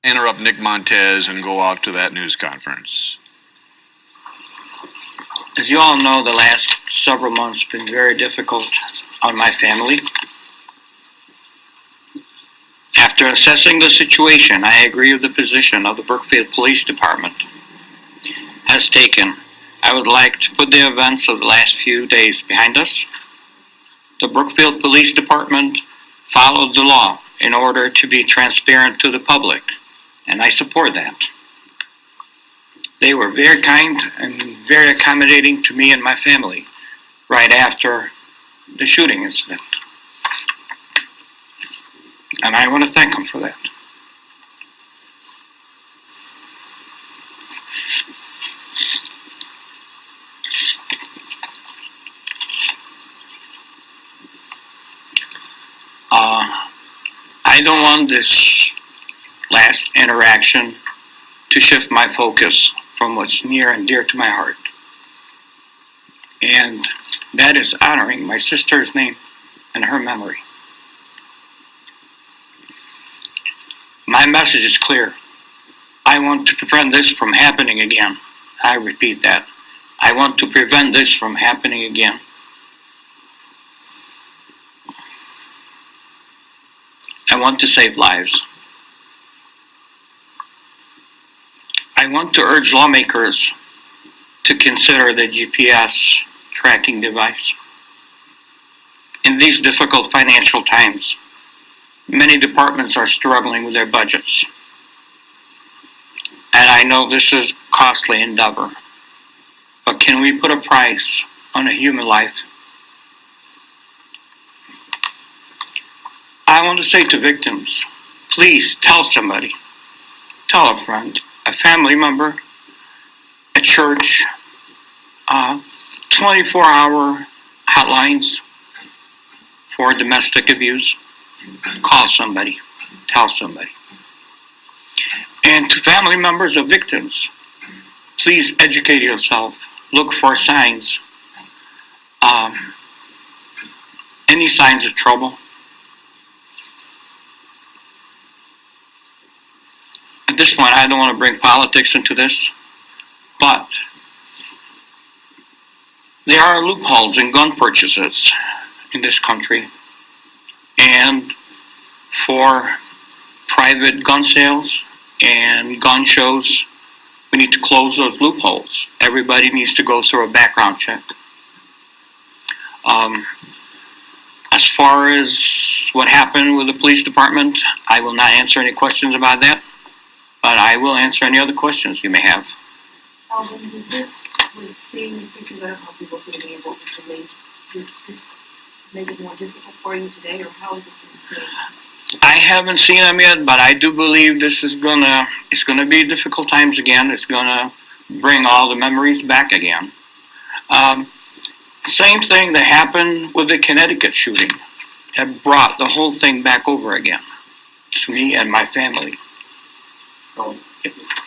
interrupt Nick Montez and go out to that news conference. As you all know, the last several months have been very difficult on my family. After assessing the situation, I agree with the position of the Brookfield Police Department has taken. I would like to put the events of the last few days behind us. The Brookfield Police Department followed the law in order to be transparent to the public, and I support that. They were very kind and very accommodating to me and my family right after the shooting incident. And I want to thank them for that. I don't want this last interaction to shift my focus from what's near and dear to my heart. And that is honoring my sister's name and her memory. My message is clear. I want to prevent this from happening again. I repeat that. I want to prevent this from happening again. I want to save lives. I want to urge lawmakers to consider the GPS tracking device. In these difficult financial times, many departments are struggling with their budgets. And I know this is a costly endeavor, but can we put a price on a human life? I want to say to victims, please tell somebody, tell a friend, a family member, a church, 24-hour hotlines for domestic abuse. Call somebody, tell somebody. And to family members of victims, please educate yourself, look for signs, any signs of trouble. At this point, I don't want to bring politics into this, but there are loopholes in gun purchases in this country, and for private gun sales and gun shows, we need to close those loopholes. Everybody needs to go through a background check. As far as what happened with the police department, I will not answer any questions about that, but I will answer any other questions you may have. Alvin, with seeing these pictures, I don't know if people are being able to release, does this make it more difficult for you today, or how is it been seen? I haven't seen them yet, but I do believe this is it's gonna be difficult times again. It's gonna bring all the memories back again. Same thing that happened with the Connecticut shooting. It brought the whole thing back over again to me and my family. Well,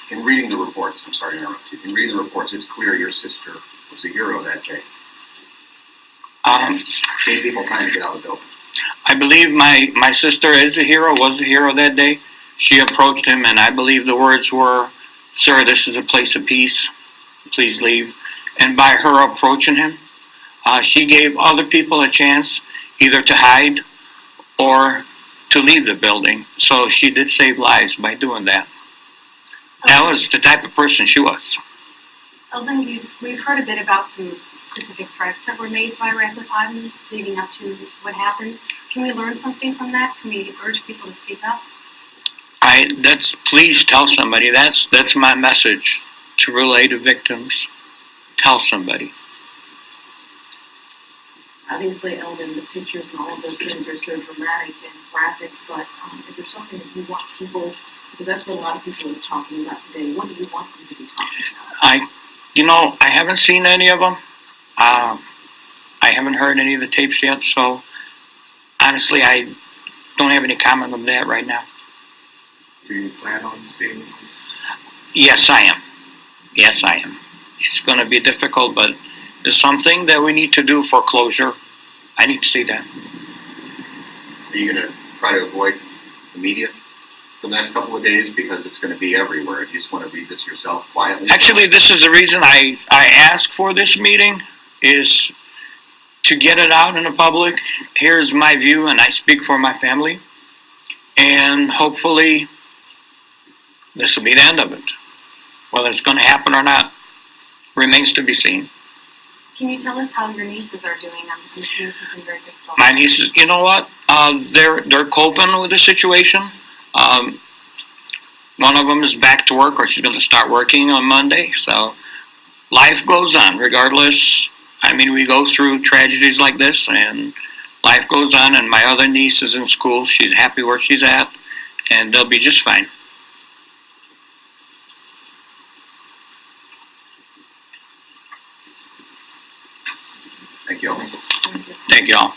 in reading the reports, I'm sorry to interrupt you. In reading the reports, it's clear your sister was a hero that day. Gave people time to get out of the building. I believe my sister was a hero that day. She approached him, and I believe the words were, "Sir, this is a place of peace. Please leave." And by her approaching him, she gave other people a chance either to hide or to leave the building. So she did save lives by doing that. That was the type of person she was. Alvin, we've heard a bit about some specific threats that were made by Ratcliffe Ivan leading up to what happened. Can we learn something from that? Can we urge people to speak up? Please tell somebody. That's my message to relay to victims. Tell somebody. Obviously, Alvin, the pictures and all of those things are so dramatic and graphic, but is there something that you want people, because that's what a lot of people are talking about today, what do you want them to be talking about? I haven't seen any of them. I haven't heard any of the tapes yet, so honestly, I don't have any comment on that right now. Do you plan on seeing them? Yes, I am. It's going to be difficult, but it's something that we need to do for closure. I need to see that. Are you going to try to avoid the media? for the next couple of days, because it's gonna be everywhere? Do you just wanna read this yourself quietly? Actually, this is the reason I asked for this meeting, is to get it out in the public. Here's my view, and I speak for my family. And hopefully, this will be the end of it. Whether it's going to happen or not remains to be seen. Can you tell us how your nieces are doing? I'm assuming this has been very difficult. My nieces, you know what? They're coping with the situation. One of them is back to work, or she's going to start working on Monday. So life goes on, regardless. I mean, we go through tragedies like this, and life goes on. And my other niece is in school. She's happy where she's at, and they'll be just fine. Thank you. Thank y'all.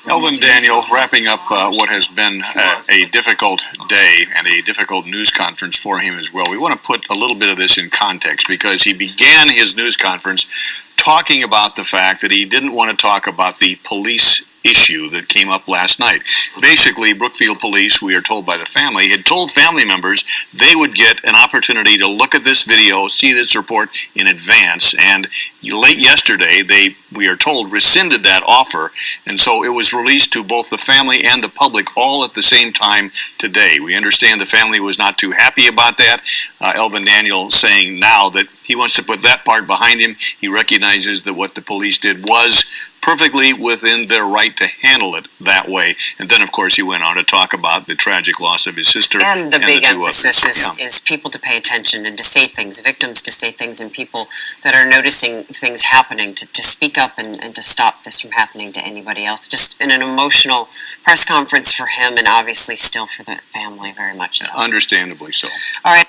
Elvin Daniel, wrapping up what has been a difficult day and a difficult news conference for him as well. We want to put a little bit of this in context, because he began his news conference talking about the fact that he didn't want to talk about the police issue that came up last night. Basically, Brookfield Police, we are told by the family, had told family members they would get an opportunity to look at this video, see this report in advance, and late yesterday, we are told, rescinded that offer, and so it was released to both the family and the public all at the same time today. We understand the family was not too happy about that. Elvin Daniel saying now that he wants to put that part behind him. He recognizes that what the police did was perfectly within their right to handle it that way. And then, of course, he went on to talk about the tragic loss of his sister. And the big two emphasis others. is people to pay attention and to say things, victims to say things, and people that are noticing things happening to speak up and to stop this from happening to anybody else. Just in an emotional press conference for him, and obviously still for the family, very much so. Understandably so. All right.